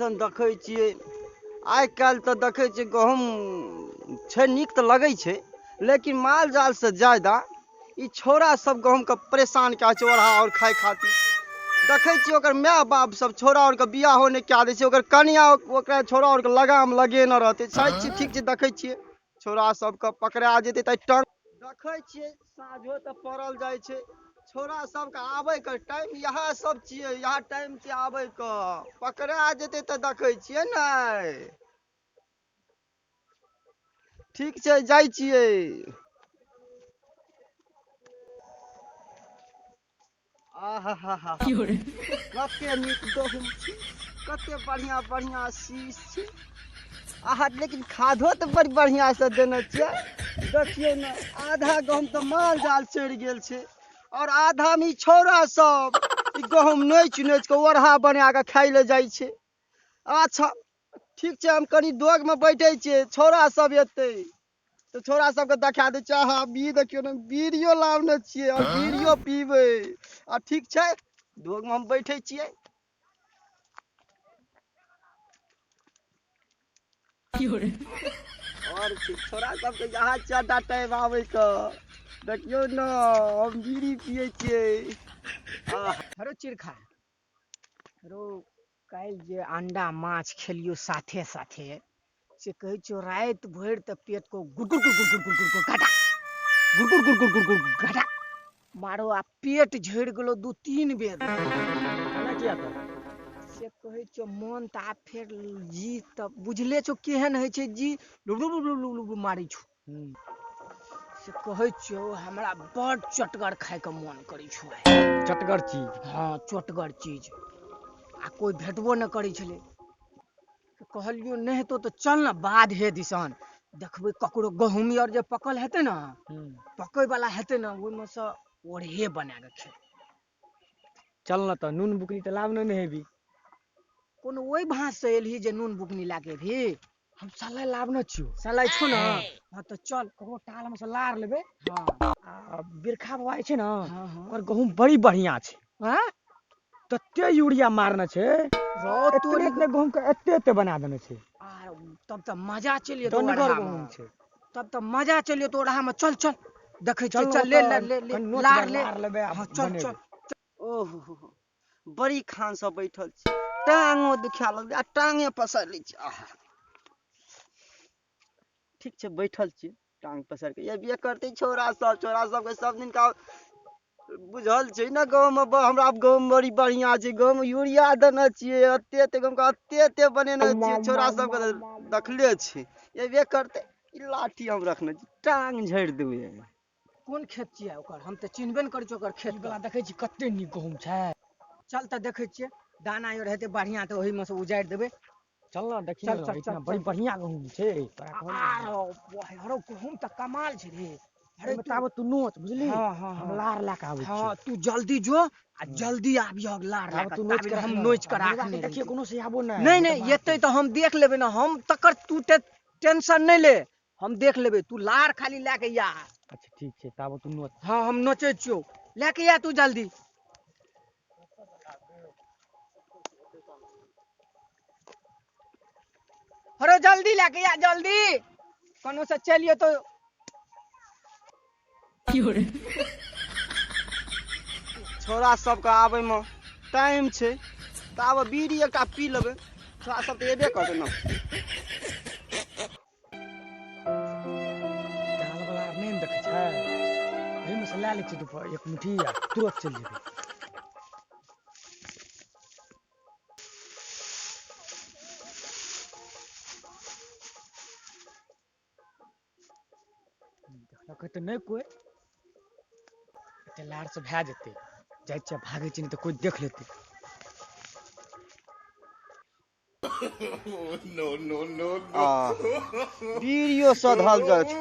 जैसन देखै छियै आइ काल्हि तऽ देखै छियै गहूम छै नीक तऽ लगै छै, लेकिन माल जाल से ज्यादा ई छौड़ा सब गहूम के परेशान कए छै ओढ़ा और खाए खातिर। देखै छियै ओकर माय बाप सब छौड़ा और के बियाहो नहि कए दै छै, ओकर कनिया ओकरा छौड़ा और के लगाम लगेने रहतै। ठीक छै देखै छियै छौड़ा सबके पकड़ा जेतै तऽ टंग देखै छियै साँझो तऽ पड़ल जाइ छै। छौड़ा सबके आबै के टाइम इएह सब छियै, इएह टाइम छै आबै के। पकड़ा जेतै तऽ देखै छियै ने। ठीक छै जाइ छियै। आहा कते नीक गहूम छै, कते बढ़िया बढ़िया शीश छै। आहा लेकिन खादो तऽ बड़ी बढ़िया से देने छियै। देखियौ ने आधा गहूम तऽ माल जाल चढ़ि गेल छै और आधा में छौड़ा सब ई गहूम नोच नोच के ओढ़ा बना के खाई ले जाइ छै। अच्छा ठीक छै हम कनी दोग में बैठे छियै, छौड़ा सब एतै तो छौड़ा सबके देखा दै छै। अहाँ देखियौ ने बीड़ियो लावने छियै और बीड़ियो पीबै। आ ठीक छै दोग में हम बैठे छियै। और छौड़ा सबके यहाँ ज्यादा टाइम आबै के देखियौ ने हम बीड़ी पियै छियै। हरो चिरखा रो काल्हि जे अंडा माछ खेलियो साथे साथे से कहै छियो राति भरि तऽ पेट को गुड़गुड़ गुड़गुड़ गुड़गुड़ गुड़गुड़ घटा गुड़गुड़ गुड़गुड़ गुड़गुड़ घटा मारो आ पेट झड़ि गेलो 2-3 बेर एना किया तऽ से कहै छियो मन तऽ आब फेर जी तऽ बुझले छौ केहन होइ छै जी लुलु मारै छौ। से कहै छियो हमरा बड़ चटगर खायके मन करै छौ। चटगर चीज हाँ चटगर चीज आ कोई भेटबो न करै छलै। कहलियो नहीं हेतौ तऽ चल न बाधे दिसन देखबै ककरो गहुमी और जे पकल हेतै न पकै वाला हेतै न ओहिमे से ओढ़े बना के खेबै। चल न तऽ नून बुकनी तऽ लाबने ने हेबी। कोनो ओहि भाँज से एलही जे नून बुकनी ला के एबही। हम सलाइ लाबने छियौ। सलाइ छौ न हाँ तऽ चल ककरो टाल में से लार लेबै। हाँ आ बिरखा बाबा छै न हाँ हाँ ओकर गहूम बड़ी बढ़िया छै। हाँ तते यूरिया मारने छै रौ एतने तोरी एतने गहूम के एते बना देने छै। आ तब तऽ मजा चलि एतौ दनगर ओढ़ा में। गहूम छै। तब तऽ मजा चलि एतौ ओढ़ा में। चल चल देखै छियै चल चल न ले तऽ ले ले कनि नोच लार गर ले। लार लेबै आ हाँ चल चल। बनेबै। ओहो बड़ी खान सब बैठल छै, टांगो दुखा लगलै आ टांगे पसार लै छै। आहा ठीक छै बैठल छियै टांग पसार के ये करते छौड़ा सबके सब दिन का बुझल छै न। गाँव में हमरा गाँव बड़ी बढ़िया छै, गाँव में यूरिया देने छियै एते गाँव के एते बनेने छियै छौड़ा सबके देखले छै ये करते ई लाठी हम रखने छी टांग झाड़ि देबै। कोन खेत छियै ओकर हम तऽ चिन्हबे ने करै छियै ओकर खेत वाला देखै छी कते नीक गहूम छै। चल तऽ देखै छियै दाना और हेतै बढ़िया तऽ ओहि में से उजारि देबै। चल न देखी चल न चल चल एहिठिना बड़ी चल बढ़िया गहूम छै तोरा कहलियौ। आरो गहूम तऽ कमाल छै रे। अरे एहिमे तू ताबत नोच बुझली हाँ हाँ हम हाँ लार लए कऽ आबै छियौ। हाँ तू जल्दी जो आ जल्दी आबियह लार लए ताबत कऽ तू नोच ताबे के हम रखना नोचि आ कऽ बुढ़बा के राखने देखियै रहियै। कोनो से आबो नहीं तऽ नहीं बात एतै तऽ हम देख लेबै न। हम तकर तू टेंशन नहीं ले हम देख लेबै तू लार खाली लए के आ। अच्छा ठीक छै ताबत तू नोच। हाँ हम नोचै छियौ लए के आ तू जल्दी। अरे जल्दी लेके आ जल्दी कोनो से चलिए तो छौड़ा सबके आबै में टाइम छै तऽ आब बीड़ी एकटा पी लेबै। छौड़ा सब तऽ एबे करतै न। टाल वाला नहीं देखै छै एही में से लए लै छियै एक मुट्ठी आ तुरंत चलि जेबै। देखलकै तऽ नहीं कोई एते लार से भए जेतै जाइ छियै भागै छियै नहीं तऽ कोई देख लेतै। बीड़ियो सधल जाइ छै।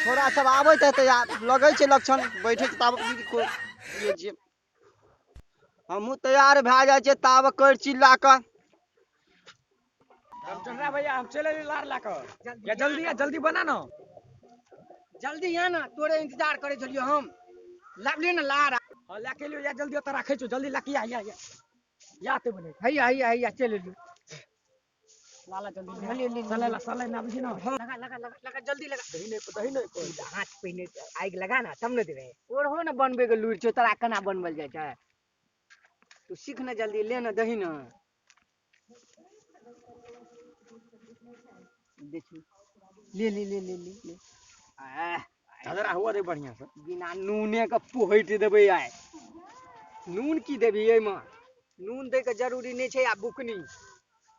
छौड़ा सब आबैत हेतै लगै छै लक्षण बैठे छै ताब बीड़ी पियै छियै। हमहूँ तैयार भए जाइ छियै ताब करची लए कऽ। रामचंद्रा भैया हम चले लार ला कर जल्दी आ जल्दी बना न। जल्दी आ न तोरे इंतजार करे छलियो हम लाबलियो न लार। हाँ लए के लियो या जल्दी ओतऽ राखै छौ जल्दी लए के आ। याते बने हैया हैया हैया चल लियो लाला जल्दी ले ले साला ना बुझी ना लगा लगा लगा लगा जल्दी लगा दही नहीं कोई हाथ पहिने आगि लगा ना तब न देबे और हो ना बनबे के लूर छो तोरा केना बनबल जाय छै तू सीख ना जल्दी ले ना दही ना देखी ले ले ले ले ले ले झगड़ा हुआ रे बढ़िया से बिना नूने के पोहैट देबै आइ नून की देबी एहिमे नून दै के जरूरी नहीं छै आ बुकनी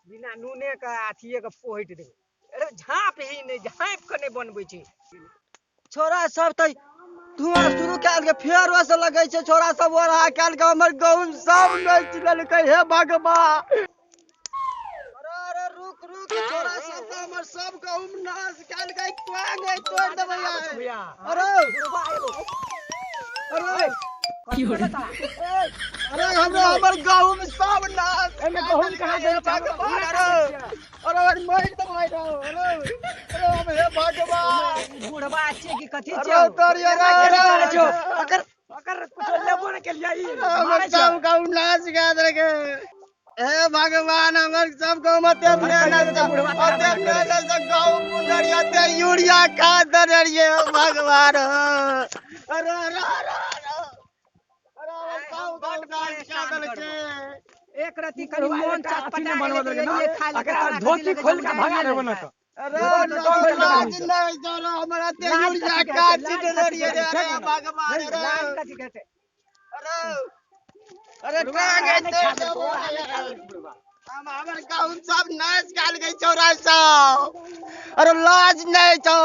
बिना नूने के अथिए के पोहैट देबै अरे झाँप ही नहीं झाँप के नहीं बनबै छै छोरा सब त धुआं शुरू कैल के फेर से लगे छै छोरा सब ओरा कैल के हमर गहूम सब नच लेलकै हे भगवान अरे रुक रुक छोरा सब त हमर सब गहूम नाश कैल के टोंगे तोड़ देबै भैया अरे अरे अरे हमर गहूम सब नाश एमे गहूम कहाँ गइल अरे मार दबाई अरे हम हे भगवान बुढ़वा छै कि कथी छै अरे तोरी अरे अगर अगर कुछ लेबो न केलिया ई हमर सब गहूम नाश कऽ देलकै हे भगवान हमर सब गहूम ते मेहनत से गहूम बुनरिया ते यूरिया खाद दे रहिए भगवान अरे अरे एक रति कनी मोन चटपटा बनवा देलकै ना ये खा ले अगर धोती खोल के भगा देबो ना तो अरे लाज नहीं चलो हमरा ते यूरिया खाद छिट रहिए रे भगवान लाल कथी कहते अरे टांगे हम हमर गहूम सब नाश काल गई छोरा सब अरे लाज नहीं छौ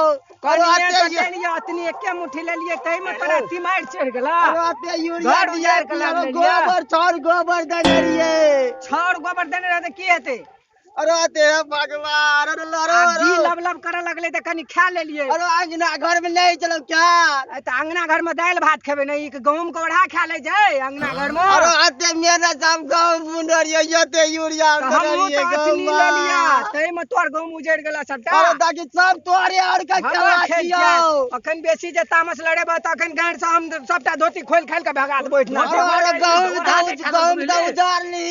करो आते ये अतनी एके मुट्ठी ले लिए तई में तोरा तिमार चढ़ गेला अरे आते यूरिया घर उजाड़ के लाल गोबर छोड़ गोबर देने रहिए छौर गोबर देने रहते की हेते अरे आते भगवान अरे आ जी लरो लब लब करे लगले त कनी खा ले लिए अरे अंगना घर में नहीं चलो क्या त अंगना घर में दाल भात खेबे नहीं कि गहूम के ओढ़ा खा ले जाए अंगना घर में अरे आते मेरा सब गहूम बुनरिए यते यूरिया तो हम रहिए तो अतनी ले लिया तई में तोर गहूम उजड़ गेला सबटा अरे ताकि सब तोरे और का हमरा क्या खेत दियो जाए अखन बेसी जे तामस लड़ेबा त अखन गांठ से हम सबटा धोती खोल खाल के भगा देबो इतना अरे गहूम तो उजाड़ ली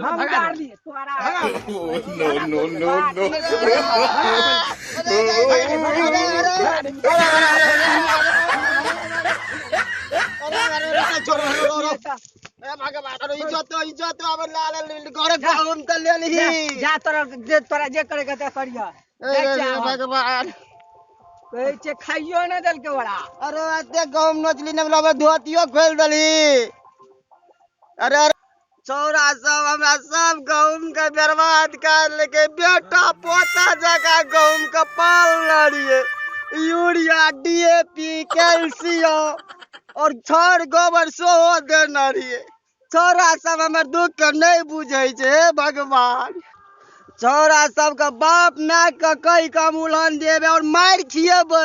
हम उतार लिए तोरा जा तोरा जे करे के त करिया भगवान कहै छै खाइयो न देल के बड़ा अरे एते गहूम नचली ने धोतियो खोल दली अरे चौरा सब हमरा सब गहूम के बर्बाद कर लेके बेटा पोता जगह गहूम के पाल रहिए यूरिया डीएपी कैल्शियम और छड़ गोबर सेहो देने रहिए चौरा सब हमर दुख के नहीं बुझे छै हे भगवान चौरा सबके बाप माय के कई कम उलहन देबे और मार खिएबे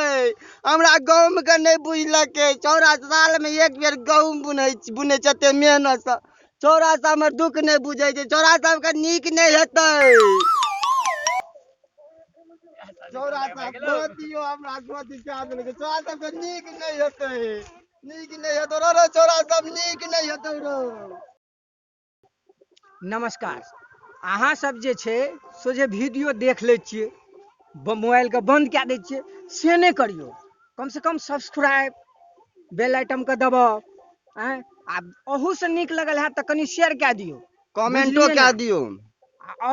हमरा गहूम के नहीं बुझलके चौरा साल में एक बेर गहूम बुने छते मेहनत से चौरा सब हमर दुख नहीं बुझे छै चौरा सबके नीक नहीं हेतै चौरा सब गोतियो हमरा गोती कह देलकै चौरा सबके नीक नहीं हेतै रो चौरा सब नीक नहीं हेतै रो नमस्कार अहाँ सब जे छै सोझे वीडियो देख ले छियै मोबाइल के बंद कए दै छियै से नहीं करियो कम से कम सब्सक्राइब बेल आइटम के दबाओ हैं आ अहू से नीक लगल है त कनी शेयर कए दियो कमेंटो कए दियो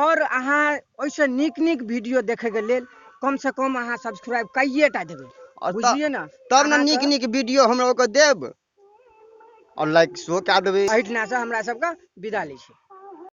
और अहाँ ओइसे नीक नीक वीडियो देखे के लेल कम से कम अहाँ सब्सक्राइब कइए टा देबै बुझिए ना तब ना नीक नीक वीडियो हमरा ओके देब और लाइक शो कए देबै एहिठना से हमरा सबके विदा लै छी।